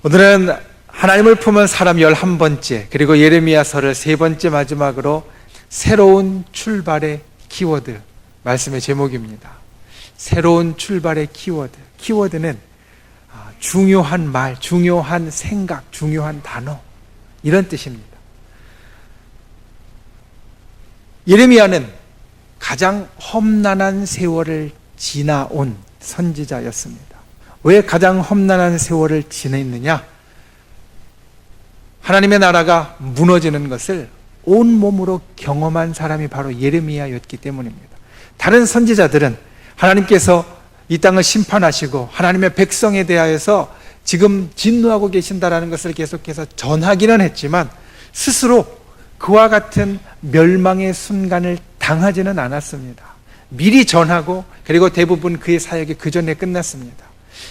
오늘은 하나님을 품은 사람 11번째, 그리고 예레미야서를 3번째 마지막으로 새로운 출발의 키워드, 말씀의 제목입니다. 새로운 출발의 키워드. 키워드는 중요한 말, 중요한 생각, 중요한 단어, 이런 뜻입니다. 예레미야는 가장 험난한 세월을 지나온 선지자였습니다. 왜 가장 험난한 세월을 지냈느냐? 하나님의 나라가 무너지는 것을 온몸으로 경험한 사람이 바로 예레미야였기 때문입니다. 다른 선지자들은 하나님께서 이 땅을 심판하시고 하나님의 백성에 대하여서 지금 진노하고 계신다라는 것을 계속해서 전하기는 했지만 스스로 그와 같은 멸망의 순간을 당하지는 않았습니다. 미리 전하고 그리고 대부분 그의 사역이 그 전에 끝났습니다.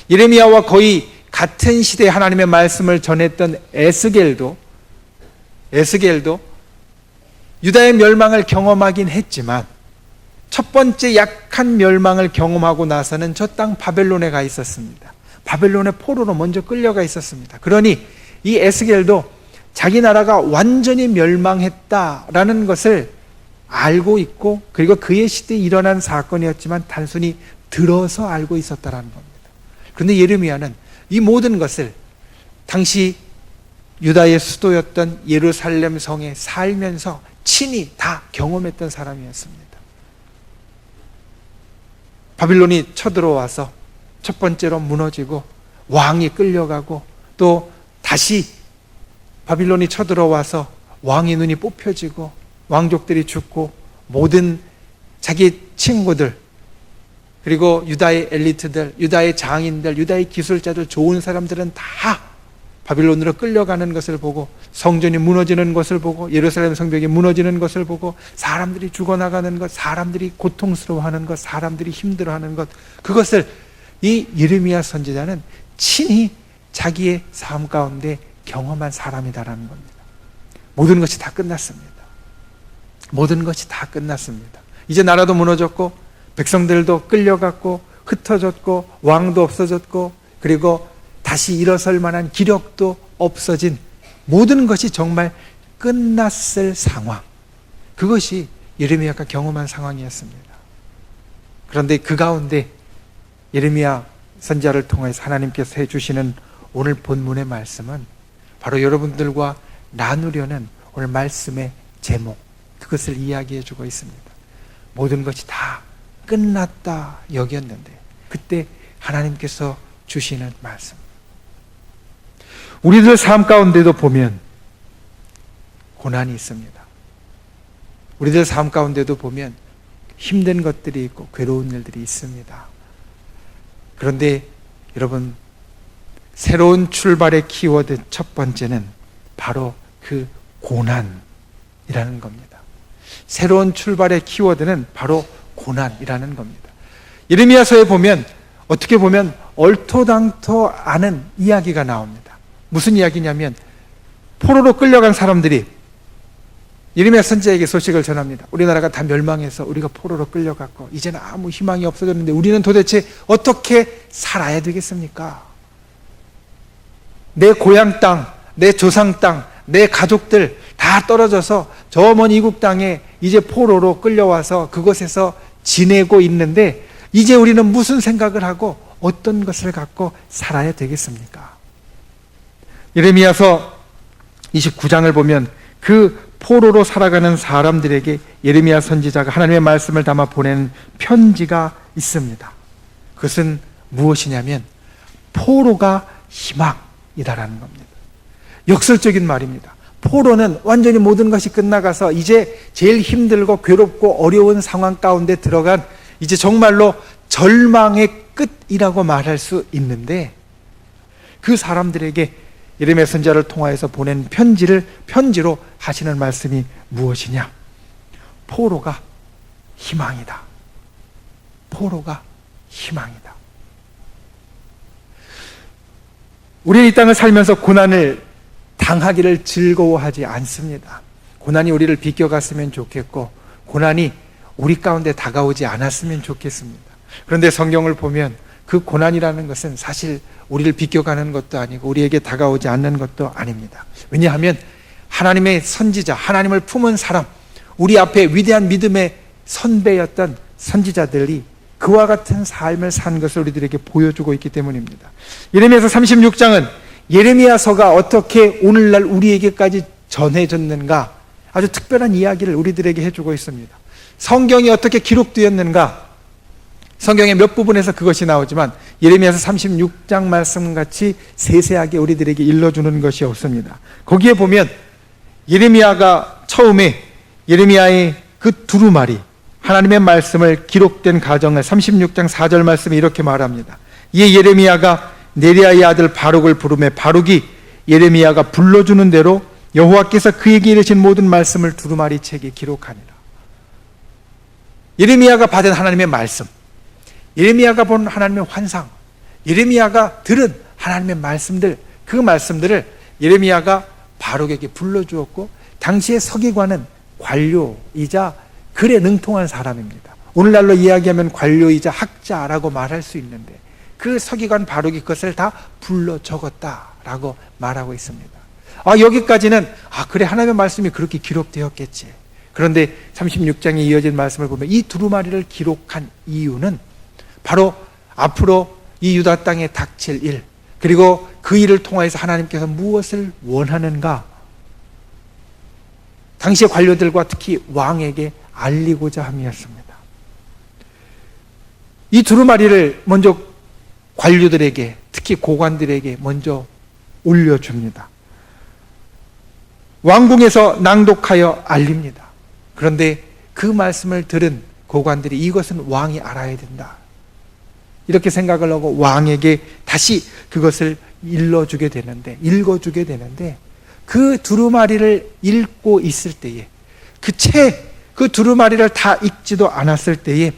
예레미야와 거의 같은 시대에 하나님의 말씀을 전했던 에스겔도 유다의 멸망을 경험하긴 했지만 첫 번째 약한 멸망을 경험하고 나서는 저 땅 바벨론에 가 있었습니다. 바벨론의 포로로 먼저 끌려가 있었습니다. 그러니 이 에스겔도 자기 나라가 완전히 멸망했다라는 것을 알고 있고, 그리고 그의 시대에 일어난 사건이었지만 단순히 들어서 알고 있었다라는 겁니다. 그런데 예레미야는 이 모든 것을 당시 유다의 수도였던 예루살렘 성에 살면서 친히 다 경험했던 사람이었습니다. 바빌론이 쳐들어와서 첫 번째로 무너지고 왕이 끌려가고, 또 다시 바빌론이 쳐들어와서 왕의 눈이 뽑혀지고 왕족들이 죽고 모든 자기 친구들, 그리고 유다의 엘리트들, 유다의 장인들, 유다의 기술자들, 좋은 사람들은 다 바빌론으로 끌려가는 것을 보고, 성전이 무너지는 것을 보고, 예루살렘 성벽이 무너지는 것을 보고, 사람들이 죽어나가는 것, 사람들이 고통스러워하는 것, 사람들이 힘들어하는 것, 그것을 이 예레미야 선지자는 친히 자기의 삶 가운데 경험한 사람이다라는 겁니다. 모든 것이 다 끝났습니다. 모든 것이 다 끝났습니다. 이제 나라도 무너졌고 백성들도 끌려갔고 흩어졌고 왕도 없어졌고, 그리고 다시 일어설 만한 기력도 없어진 모든 것이 정말 끝났을 상황, 그것이 예레미야가 경험한 상황이었습니다. 그런데 그 가운데 예레미야 선지자를 통해서 하나님께서 해주시는 오늘 본문의 말씀은 바로 여러분들과 나누려는 오늘 말씀의 제목, 그것을 이야기해 주고 있습니다. 모든 것이 다 끝났다 여겼는데 그때 하나님께서 주시는 말씀, 우리들 삶 가운데도 보면 고난이 있습니다. 우리들 삶 가운데도 보면 힘든 것들이 있고 괴로운 일들이 있습니다. 그런데 여러분, 새로운 출발의 키워드 첫 번째는 바로 그 고난이라는 겁니다. 새로운 출발의 키워드는 바로 고난이라는 겁니다. 예레미야서에 보면 어떻게 보면 얼토당토 않은 이야기가 나옵니다. 무슨 이야기냐면 포로로 끌려간 사람들이 예레미야 선지자에게 소식을 전합니다. 우리나라가 다 멸망해서 우리가 포로로 끌려갔고 이제는 아무 희망이 없어졌는데 우리는 도대체 어떻게 살아야 되겠습니까? 내 고향 땅, 내 조상 땅, 내 가족들 다 떨어져서 저 먼 이국 땅에 이제 포로로 끌려와서 그곳에서 지내고 있는데 이제 우리는 무슨 생각을 하고 어떤 것을 갖고 살아야 되겠습니까? 예레미야서 29장을 보면 그 포로로 살아가는 사람들에게 예레미야 선지자가 하나님의 말씀을 담아 보낸 편지가 있습니다. 그것은 무엇이냐면 포로가 희망이다라는 겁니다. 역설적인 말입니다. 포로는 완전히 모든 것이 끝나가서 이제 제일 힘들고 괴롭고 어려운 상황 가운데 들어간 이제 정말로 절망의 끝이라고 말할 수 있는데, 그 사람들에게 예레미야 선지자를 통하여서 보낸 편지로 하시는 말씀이 무엇이냐? 포로가 희망이다. 포로가 희망이다. 우리 이 땅을 살면서 고난을 당하기를 즐거워하지 않습니다. 고난이 우리를 비껴갔으면 좋겠고 고난이 우리 가운데 다가오지 않았으면 좋겠습니다. 그런데 성경을 보면 그 고난이라는 것은 사실 우리를 비껴가는 것도 아니고 우리에게 다가오지 않는 것도 아닙니다. 왜냐하면 하나님의 선지자, 하나님을 품은 사람, 우리 앞에 위대한 믿음의 선배였던 선지자들이 그와 같은 삶을 산 것을 우리들에게 보여주고 있기 때문입니다. 예레미야서 36장은 예레미야서가 어떻게 오늘날 우리에게까지 전해졌는가, 아주 특별한 이야기를 우리들에게 해주고 있습니다. 성경이 어떻게 기록되었는가, 성경의 몇 부분에서 그것이 나오지만 예레미야서 36장 말씀같이 세세하게 우리들에게 일러주는 것이 없습니다. 거기에 보면 예레미야가 처음에 예레미야의 그 두루마리, 하나님의 말씀을 기록된 가정을 36장 4절 말씀에 이렇게 말합니다. 이에 예레미야가 네리야의 아들 바룩을 부르매 바룩이 예레미야가 불러주는 대로 여호와께서 그에게 이르신 모든 말씀을 두루마리 책에 기록하니라. 예레미야가 받은 하나님의 말씀, 예레미야가 본 하나님의 환상, 예레미야가 들은 하나님의 말씀들, 그 말씀들을 예레미야가 바룩에게 불러주었고, 당시의 서기관은 관료이자 글에 능통한 사람입니다. 오늘날로 이야기하면 관료이자 학자라고 말할 수 있는데 그 서기관 바룩이 그것을 다 불러 적었다라고 말하고 있습니다. 여기까지는 그래, 하나님의 말씀이 그렇게 기록되었겠지. 그런데 36장에 이어진 말씀을 보면 이 두루마리를 기록한 이유는 바로 앞으로 이 유다 땅에 닥칠 일, 그리고 그 일을 통해서 하나님께서 무엇을 원하는가, 당시의 관료들과 특히 왕에게 알리고자 함이었습니다. 이 두루마리를 먼저 관료들에게, 특히 고관들에게 먼저 올려줍니다. 왕궁에서 낭독하여 알립니다. 그런데 그 말씀을 들은 고관들이 이것은 왕이 알아야 된다, 이렇게 생각을 하고 왕에게 다시 그것을 읽어주게 되는데 그 두루마리를 읽고 있을 때에, 그 두루마리를 다 읽지도 않았을 때에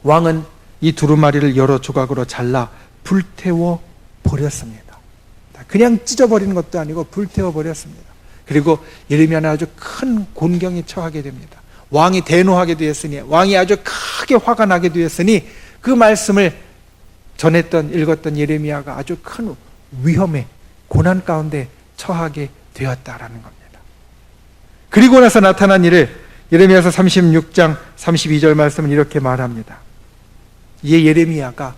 왕은 이 두루마리를 여러 조각으로 잘라 불태워 버렸습니다. 그냥 찢어버리는 것도 아니고 불태워 버렸습니다. 그리고 예레미야는 아주 큰 곤경에 처하게 됩니다. 왕이 대노하게 되었으니, 왕이 아주 크게 화가 나게 되었으니 그 말씀을 읽었던 예레미야가 아주 큰 위험에, 고난 가운데 처하게 되었다라는 겁니다. 그리고 나서 나타난 일을 예레미야서 36장 32절 말씀은 이렇게 말합니다. 이에 예레미야가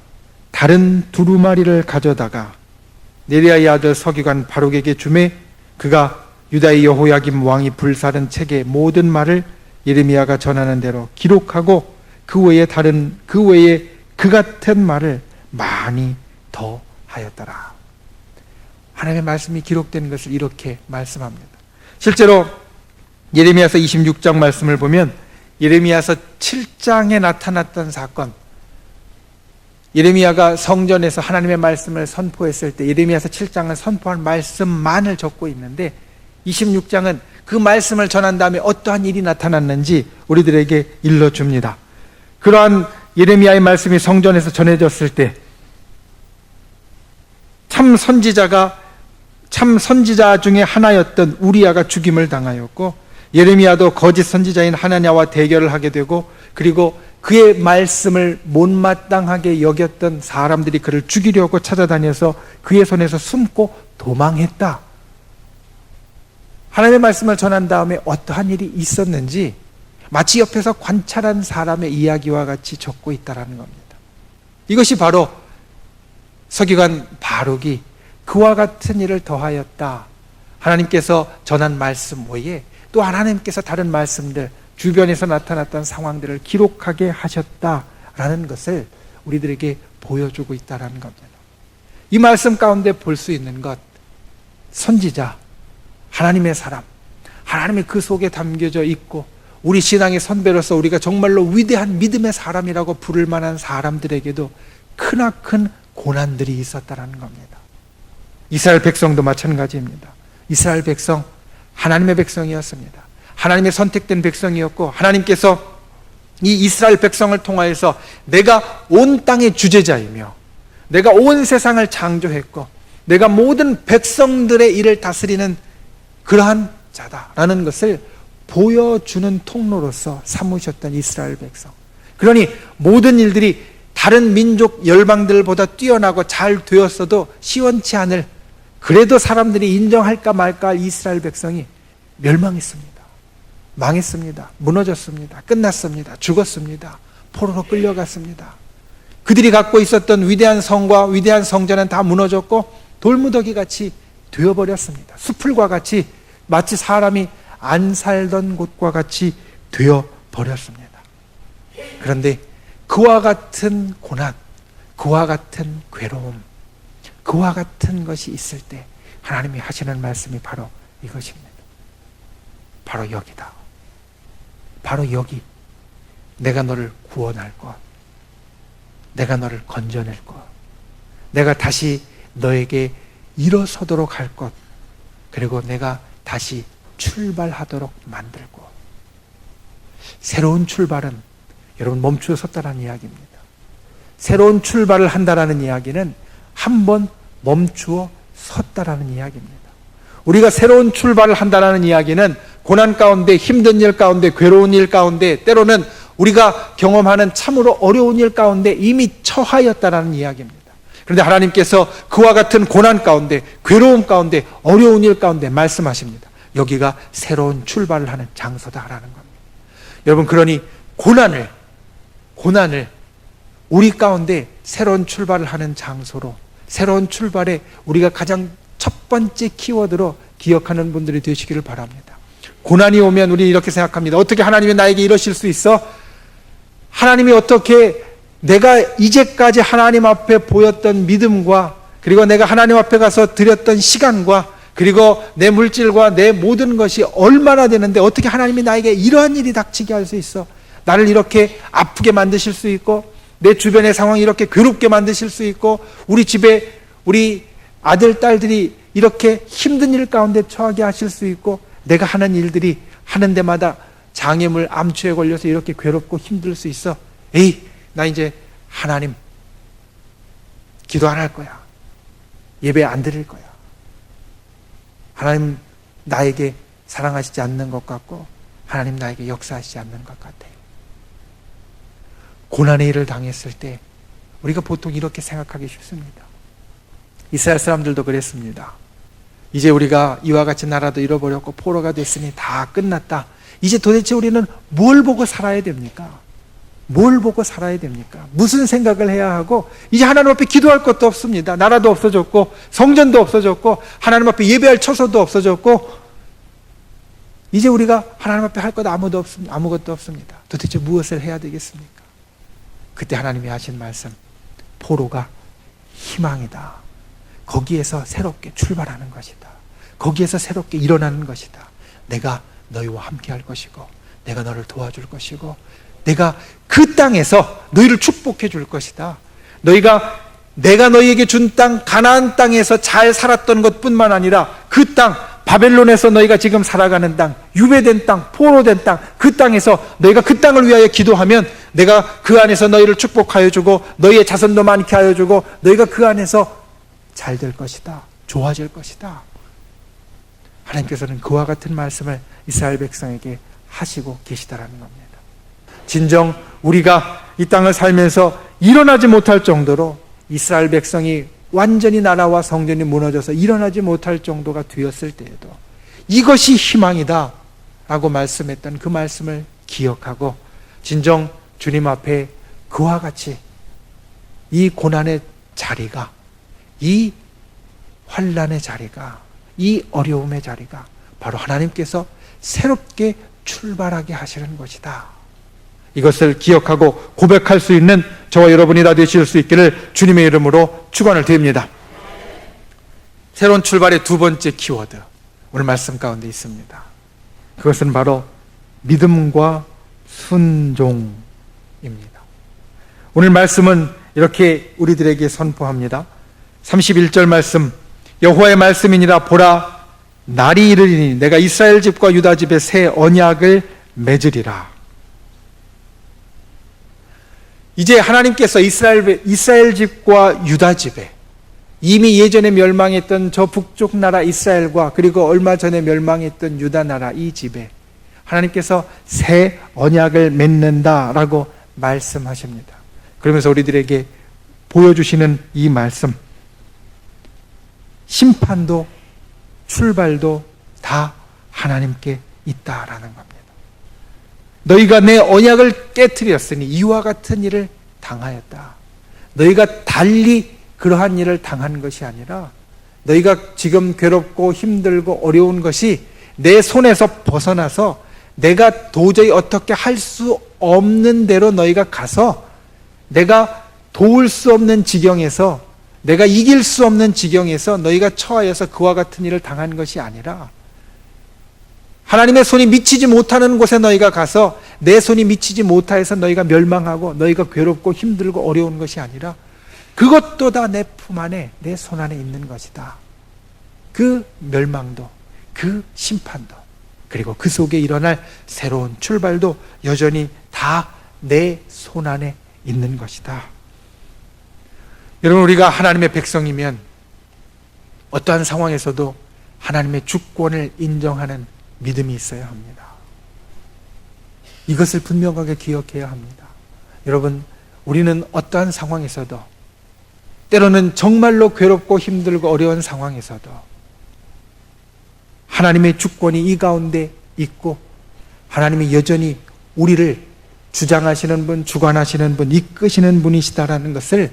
다른 두루마리를 가져다가 네리야의 아들 서기관 바룩에게 주매 그가 유다의 여호야김 왕이 불사른 책의 모든 말을 예레미야가 전하는 대로 기록하고 그 외에 그 같은 말을 많이 더 하였더라. 하나님의 말씀이 기록된 것을 이렇게 말씀합니다. 실제로 예레미야서 26장 말씀을 보면 예레미야서 7장에 나타났던 사건, 예레미야가 성전에서 하나님의 말씀을 선포했을 때 예레미야서 7장은 선포한 말씀만을 적고 있는데 26장은 그 말씀을 전한 다음에 어떠한 일이 나타났는지 우리들에게 일러줍니다. 그러한 예레미야의 말씀이 성전에서 전해졌을 때 참 선지자 중에 하나였던 우리야가 죽임을 당하였고, 예레미야도 거짓 선지자인 하나냐와 대결을 하게 되고, 그리고 그의 말씀을 못마땅하게 여겼던 사람들이 그를 죽이려고 찾아다녀서 그의 손에서 숨고 도망했다. 하나님의 말씀을 전한 다음에 어떠한 일이 있었는지 마치 옆에서 관찰한 사람의 이야기와 같이 적고 있다는 겁니다. 이것이 바로 서기관 바룩이 그와 같은 일을 더하였다, 하나님께서 전한 말씀 외에 또 하나님께서 다른 말씀들, 주변에서 나타났던 상황들을 기록하게 하셨다라는 것을 우리들에게 보여주고 있다는 겁니다. 이 말씀 가운데 볼 수 있는 것, 선지자, 하나님의 사람, 하나님이 그 속에 담겨져 있고 우리 신앙의 선배로서 우리가 정말로 위대한 믿음의 사람이라고 부를 만한 사람들에게도 크나큰 고난들이 있었다는 겁니다. 이스라엘 백성도 마찬가지입니다. 이스라엘 백성, 하나님의 백성이었습니다. 하나님의 선택된 백성이었고, 하나님께서 이 이스라엘 백성을 통하여서 내가 온 땅의 주제자이며 내가 온 세상을 창조했고 내가 모든 백성들의 일을 다스리는 그러한 자다라는 것을 보여주는 통로로서 삼으셨던 이스라엘 백성. 그러니 모든 일들이 다른 민족 열방들보다 뛰어나고 잘 되었어도 시원치 않을, 그래도 사람들이 인정할까 말까 할 이스라엘 백성이 멸망했습니다. 망했습니다. 무너졌습니다. 끝났습니다. 죽었습니다. 포로로 끌려갔습니다. 그들이 갖고 있었던 위대한 성과 위대한 성전은 다 무너졌고 돌무더기 같이 되어버렸습니다. 수풀과 같이, 마치 사람이 안 살던 곳과 같이 되어버렸습니다. 그런데 그와 같은 고난, 그와 같은 괴로움, 그와 같은 것이 있을 때 하나님이 하시는 말씀이 바로 이것입니다. 바로 여기다. 바로 여기. 내가 너를 구원할 것, 내가 너를 건져낼 것, 내가 다시 너에게 일어서도록 할 것, 그리고 내가 다시 출발하도록 만들 것. 새로운 출발은 여러분 멈추어 섰다는 이야기입니다. 새로운 출발을 한다라는 이야기는 한번 멈추어 섰다라는 이야기입니다. 우리가 새로운 출발을 한다라는 이야기는 고난 가운데, 힘든 일 가운데, 괴로운 일 가운데, 때로는 우리가 경험하는 참으로 어려운 일 가운데 이미 처하였다라는 이야기입니다. 그런데 하나님께서 그와 같은 고난 가운데, 괴로움 가운데, 어려운 일 가운데 말씀하십니다. 여기가 새로운 출발을 하는 장소다라는 겁니다. 여러분, 그러니 고난을 우리 가운데 새로운 출발을 하는 장소로, 새로운 출발에 우리가 가장 첫 번째 키워드로 기억하는 분들이 되시기를 바랍니다. 고난이 오면 우리 이렇게 생각합니다. 어떻게 하나님이 나에게 이러실 수 있어? 하나님이 어떻게 내가 이제까지 하나님 앞에 보였던 믿음과, 그리고 내가 하나님 앞에 가서 드렸던 시간과, 그리고 내 물질과 내 모든 것이 얼마나 되는데 어떻게 하나님이 나에게 이러한 일이 닥치게 할 수 있어? 나를 이렇게 아프게 만드실 수 있고, 내 주변의 상황이 이렇게 괴롭게 만드실 수 있고, 우리 집에 우리 아들, 딸들이 이렇게 힘든 일 가운데 처하게 하실 수 있고, 내가 하는 일들이 하는 데마다 장애물, 암초에 걸려서 이렇게 괴롭고 힘들 수 있어. 에이, 나 이제 하나님 기도 안 할 거야. 예배 안 드릴 거야. 하나님 나에게 사랑하시지 않는 것 같고, 하나님 나에게 역사하시지 않는 것 같아요. 고난의 일을 당했을 때 우리가 보통 이렇게 생각하기 쉽습니다. 이스라엘 사람들도 그랬습니다. 이제 우리가 이와 같이 나라도 잃어버렸고 포로가 됐으니 다 끝났다. 이제 도대체 우리는 뭘 보고 살아야 됩니까? 뭘 보고 살아야 됩니까? 무슨 생각을 해야 하고, 이제 하나님 앞에 기도할 것도 없습니다. 나라도 없어졌고 성전도 없어졌고 하나님 앞에 예배할 처소도 없어졌고, 이제 우리가 하나님 앞에 할 것 아무것도 없습니다. 도대체 무엇을 해야 되겠습니까? 그때 하나님이 하신 말씀, 포로가 희망이다. 거기에서 새롭게 출발하는 것이다. 거기에서 새롭게 일어나는 것이다. 내가 너희와 함께 할 것이고, 내가 너를 도와줄 것이고, 내가 그 땅에서 너희를 축복해 줄 것이다. 내가 너희에게 준 땅, 가나안 땅에서 잘 살았던 것뿐만 아니라 그 땅, 바벨론에서 너희가 지금 살아가는 땅, 유배된 땅, 포로된 땅, 그 땅에서 너희가 그 땅을 위하여 기도하면 내가 그 안에서 너희를 축복하여 주고 너희의 자손도 많게 하여 주고 너희가 그 안에서 잘 될 것이다. 좋아질 것이다. 하나님께서는 그와 같은 말씀을 이스라엘 백성에게 하시고 계시다라는 겁니다. 진정 우리가 이 땅을 살면서 일어나지 못할 정도로 이스라엘 백성이 완전히 나라와 성전이 무너져서 일어나지 못할 정도가 되었을 때에도 이것이 희망이다 라고 말씀했던 그 말씀을 기억하고, 진정 주님 앞에 그와 같이 이 고난의 자리가, 이 환난의 자리가, 이 어려움의 자리가 바로 하나님께서 새롭게 출발하게 하시는 것이다. 이것을 기억하고 고백할 수 있는 저와 여러분이 다 되실 수 있기를 주님의 이름으로 축원을 드립니다. 새로운 출발의 두 번째 키워드, 오늘 말씀 가운데 있습니다. 그것은 바로 믿음과 순종입니다. 오늘 말씀은 이렇게 우리들에게 선포합니다. 31절 말씀, 여호와의 말씀이니라. 보라, 날이 이르리니 내가 이스라엘 집과 유다 집에 새 언약을 맺으리라. 이제 하나님께서 이스라엘 집과 유다 집에, 이미 예전에 멸망했던 저 북쪽 나라 이스라엘과 그리고 얼마 전에 멸망했던 유다 나라 이 집에 하나님께서 새 언약을 맺는다라고 말씀하십니다. 그러면서 우리들에게 보여주시는 이 말씀, 심판도 출발도 다 하나님께 있다라는 겁니다. 너희가 내 언약을 깨트렸으니 이와 같은 일을 당하였다. 너희가 달리 그러한 일을 당한 것이 아니라 너희가 지금 괴롭고 힘들고 어려운 것이 내 손에서 벗어나서 내가 도저히 어떻게 할 수 없는 대로 너희가 가서 내가 도울 수 없는 지경에서, 내가 이길 수 없는 지경에서 너희가 처하여서 그와 같은 일을 당한 것이 아니라 하나님의 손이 미치지 못하는 곳에 너희가 가서 내 손이 미치지 못하여서 너희가 멸망하고 너희가 괴롭고 힘들고 어려운 것이 아니라 그것도 다 내 품 안에, 내 손 안에 있는 것이다. 그 멸망도, 그 심판도, 그리고 그 속에 일어날 새로운 출발도 여전히 다 내 손 안에 있는 것이다. 여러분, 우리가 하나님의 백성이면 어떠한 상황에서도 하나님의 주권을 인정하는 믿음이 있어야 합니다. 이것을 분명하게 기억해야 합니다. 여러분, 우리는 어떠한 상황에서도, 때로는 정말로 괴롭고 힘들고 어려운 상황에서도 하나님의 주권이 이 가운데 있고 하나님이 여전히 우리를 주장하시는 분, 주관하시는 분, 이끄시는 분이시다라는 것을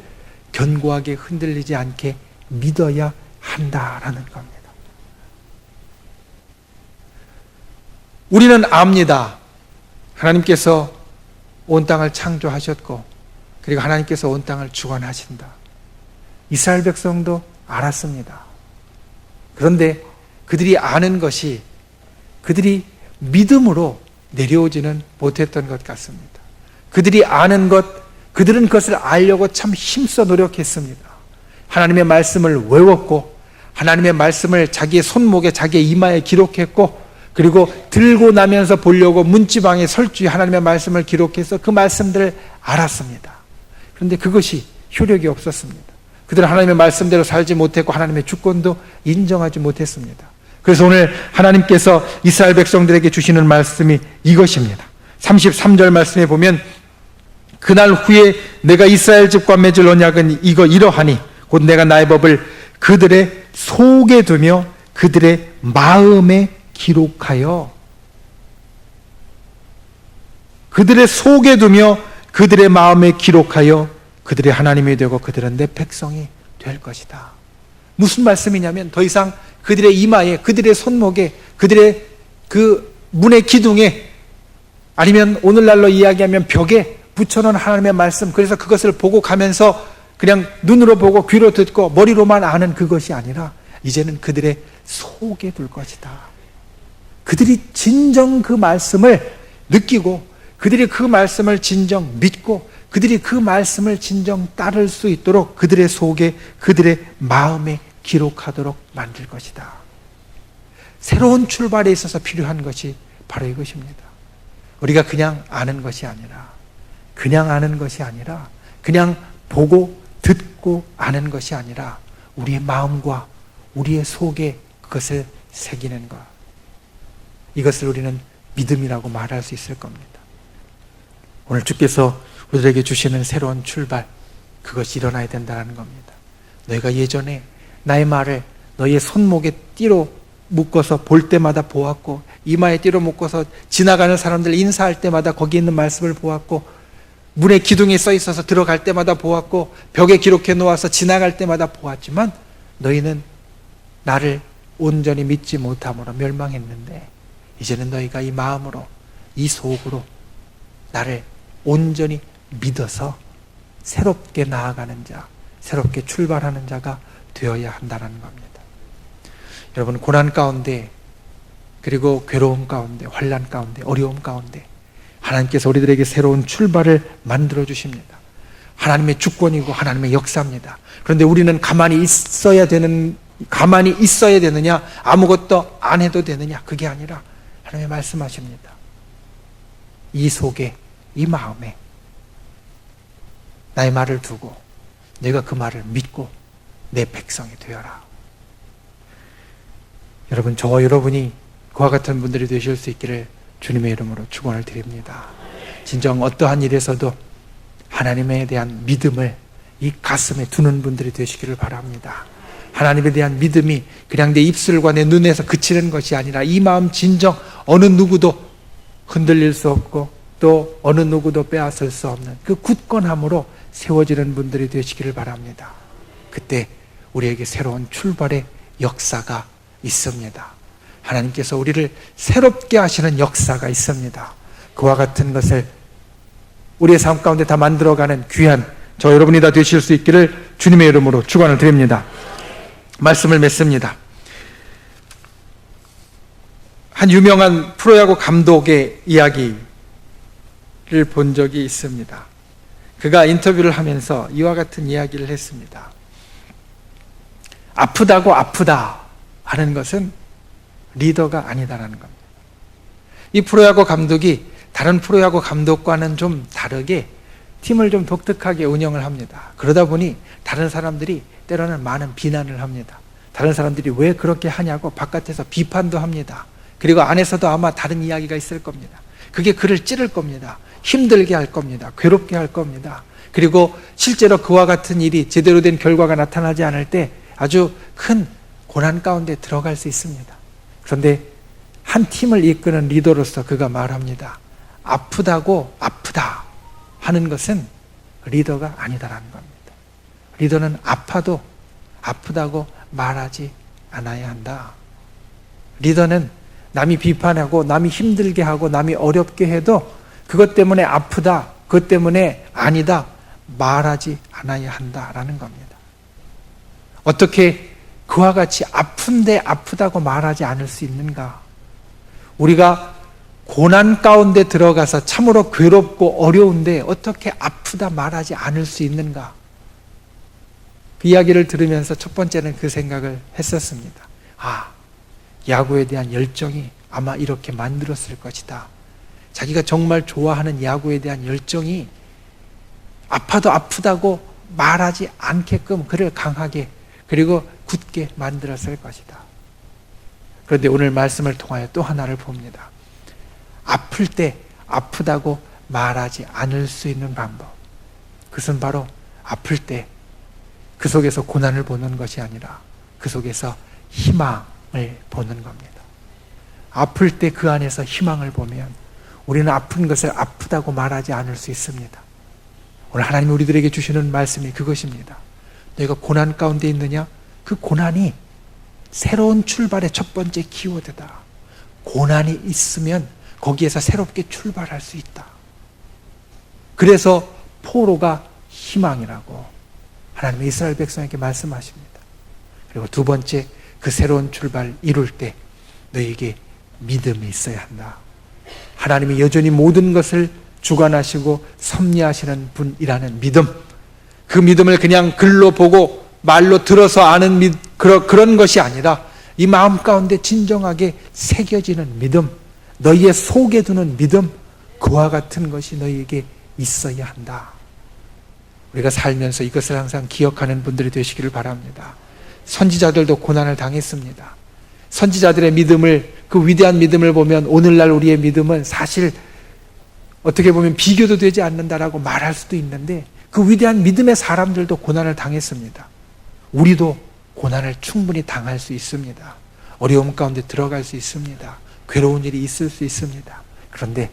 견고하게 흔들리지 않게 믿어야 한다라는 겁니다. 우리는 압니다. 하나님께서 온 땅을 창조하셨고 그리고 하나님께서 온 땅을 주관하신다. 이스라엘 백성도 알았습니다. 그런데 그들이 아는 것이 그들이 믿음으로 내려오지는 못했던 것 같습니다. 그들이 아는 것, 그들은 그것을 알려고 참 힘써 노력했습니다. 하나님의 말씀을 외웠고 하나님의 말씀을 자기의 손목에, 자기의 이마에 기록했고 그리고 들고 나면서 보려고 문지방에 설주에 하나님의 말씀을 기록해서 그 말씀들을 알았습니다. 그런데 그것이 효력이 없었습니다. 그들은 하나님의 말씀대로 살지 못했고 하나님의 주권도 인정하지 못했습니다. 그래서 오늘 하나님께서 이스라엘 백성들에게 주시는 말씀이 이것입니다. 33절 말씀에 보면 그날 후에 내가 이스라엘 집과 맺을 언약은 이러하니 곧 내가 나의 법을 그들의 속에 두며 그들의 마음에 기록하여, 그들의 속에 두며 그들의 마음에 기록하여 그들의 하나님이 되고 그들은 내 백성이 될 것이다. 무슨 말씀이냐면 더 이상 그들의 이마에, 그들의 손목에, 그들의 그 문의 기둥에, 아니면 오늘날로 이야기하면 벽에 붙여놓은 하나님의 말씀, 그래서 그것을 보고 가면서 그냥 눈으로 보고 귀로 듣고 머리로만 아는 그것이 아니라 이제는 그들의 속에 둘 것이다. 그들이 진정 그 말씀을 느끼고 그들이 그 말씀을 진정 믿고 그들이 그 말씀을 진정 따를 수 있도록 그들의 속에, 그들의 마음에 기록하도록 만들 것이다. 새로운 출발에 있어서 필요한 것이 바로 이것입니다. 우리가 그냥 아는 것이 아니라, 그냥 보고 듣고 아는 것이 아니라 우리의 마음과 우리의 속에 그것을 새기는 것, 이것을 우리는 믿음이라고 말할 수 있을 겁니다. 오늘 주께서 우리에게 주시는 새로운 출발, 그것이 일어나야 된다는 겁니다. 너희가 예전에 나의 말을 너희의 손목에 띠로 묶어서 볼 때마다 보았고, 이마에 띠로 묶어서 지나가는 사람들 인사할 때마다 거기 있는 말씀을 보았고, 문의 기둥에 써 있어서 들어갈 때마다 보았고, 벽에 기록해 놓아서 지나갈 때마다 보았지만 너희는 나를 온전히 믿지 못함으로 멸망했는데 이제는 너희가 이 마음으로, 이 속으로 나를 온전히 믿어서 새롭게 나아가는 자, 새롭게 출발하는 자가 되어야 한다는 겁니다. 여러분, 고난 가운데, 그리고 괴로움 가운데, 환난 가운데, 어려움 가운데 하나님께서 우리들에게 새로운 출발을 만들어 주십니다. 하나님의 주권이고 하나님의 역사입니다. 그런데 우리는 가만히 있어야 되느냐, 아무것도 안 해도 되느냐, 그게 아니라 하나님이 말씀하십니다. 이 속에, 이 마음에 나의 말을 두고 내가 그 말을 믿고 내 백성이 되어라. 여러분, 저와 여러분이 그와 같은 분들이 되실 수 있기를 주님의 이름으로 축원을 드립니다. 진정 어떠한 일에서도 하나님에 대한 믿음을 이 가슴에 두는 분들이 되시기를 바랍니다. 하나님에 대한 믿음이 그냥 내 입술과 내 눈에서 그치는 것이 아니라 이 마음 진정 어느 누구도 흔들릴 수 없고 또 어느 누구도 빼앗을 수 없는 그 굳건함으로 세워지는 분들이 되시기를 바랍니다. 그때 우리에게 새로운 출발의 역사가 있습니다. 하나님께서 우리를 새롭게 하시는 역사가 있습니다. 그와 같은 것을 우리의 삶 가운데 다 만들어가는 귀한 저 여러분이 다 되실 수 있기를 주님의 이름으로 축원을 드립니다. 말씀을 맺습니다. 한 유명한 프로야구 감독의 이야기를 본 적이 있습니다. 그가 인터뷰를 하면서 이와 같은 이야기를 했습니다. 아프다고 아프다 하는 것은 리더가 아니다라는 겁니다. 이 프로야구 감독이 다른 프로야구 감독과는 좀 다르게 팀을 좀 독특하게 운영을 합니다. 그러다 보니 다른 사람들이 때로는 많은 비난을 합니다. 다른 사람들이 왜 그렇게 하냐고 바깥에서 비판도 합니다. 그리고 안에서도 아마 다른 이야기가 있을 겁니다. 그게 그를 찌를 겁니다. 힘들게 할 겁니다. 괴롭게 할 겁니다. 그리고 실제로 그와 같은 일이 제대로 된 결과가 나타나지 않을 때 아주 큰 고난 가운데 들어갈 수 있습니다. 그런데 한 팀을 이끄는 리더로서 그가 말합니다. 아프다고 아프다 하는 것은 리더가 아니다라는 겁니다. 리더는 아파도 아프다고 말하지 않아야 한다. 리더는 남이 비판하고 남이 힘들게 하고 남이 어렵게 해도 그것 때문에 아프다, 그것 때문에 아니다 말하지 않아야 한다라는 겁니다. 어떻게 그와 같이 아픈데 아프다고 말하지 않을 수 있는가? 우리가 고난 가운데 들어가서 참으로 괴롭고 어려운데 어떻게 아프다 말하지 않을 수 있는가? 그 이야기를 들으면서 첫 번째는 그 생각을 했었습니다. 야구에 대한 열정이 아마 이렇게 만들었을 것이다. 자기가 정말 좋아하는 야구에 대한 열정이 아파도 아프다고 말하지 않게끔 그를 강하게 그리고 굳게 만들었을 것이다. 그런데 오늘 말씀을 통하여 또 하나를 봅니다. 아플 때 아프다고 말하지 않을 수 있는 방법. 그것은 바로 아플 때 그 속에서 고난을 보는 것이 아니라 그 속에서 희망을 보는 겁니다. 아플 때 그 안에서 희망을 보면 우리는 아픈 것을 아프다고 말하지 않을 수 있습니다. 오늘 하나님이 우리들에게 주시는 말씀이 그것입니다. 너희가 고난 가운데 있느냐? 그 고난이 새로운 출발의 첫 번째 키워드다. 고난이 있으면 거기에서 새롭게 출발할 수 있다. 그래서 포로가 희망이라고 하나님이 이스라엘 백성에게 말씀하십니다. 그리고 두 번째, 그 새로운 출발 이룰 때 너희에게 믿음이 있어야 한다. 하나님이 여전히 모든 것을 주관하시고 섭리하시는 분이라는 믿음, 그 믿음을 그냥 글로 보고 말로 들어서 아는 그런 것이 아니라 이 마음 가운데 진정하게 새겨지는 믿음, 너희의 속에 두는 믿음, 그와 같은 것이 너희에게 있어야 한다. 우리가 살면서 이것을 항상 기억하는 분들이 되시기를 바랍니다. 선지자들도 고난을 당했습니다. 선지자들의 믿음을, 그 위대한 믿음을 보면 오늘날 우리의 믿음은 사실 어떻게 보면 비교도 되지 않는다라고 말할 수도 있는데 그 위대한 믿음의 사람들도 고난을 당했습니다. 우리도 고난을 충분히 당할 수 있습니다. 어려움 가운데 들어갈 수 있습니다. 괴로운 일이 있을 수 있습니다. 그런데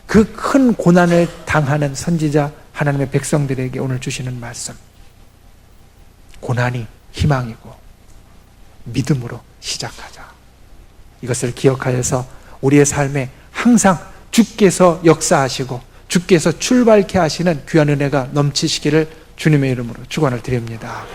그 큰 고난을 당하는 선지자 하나님의 백성들에게 오늘 주시는 말씀, 고난이 희망이고 믿음으로 시작하자. 이것을 기억하여서 우리의 삶에 항상 주께서 역사하시고 주께서 출발케 하시는 귀한 은혜가 넘치시기를 주님의 이름으로 축원을 드립니다.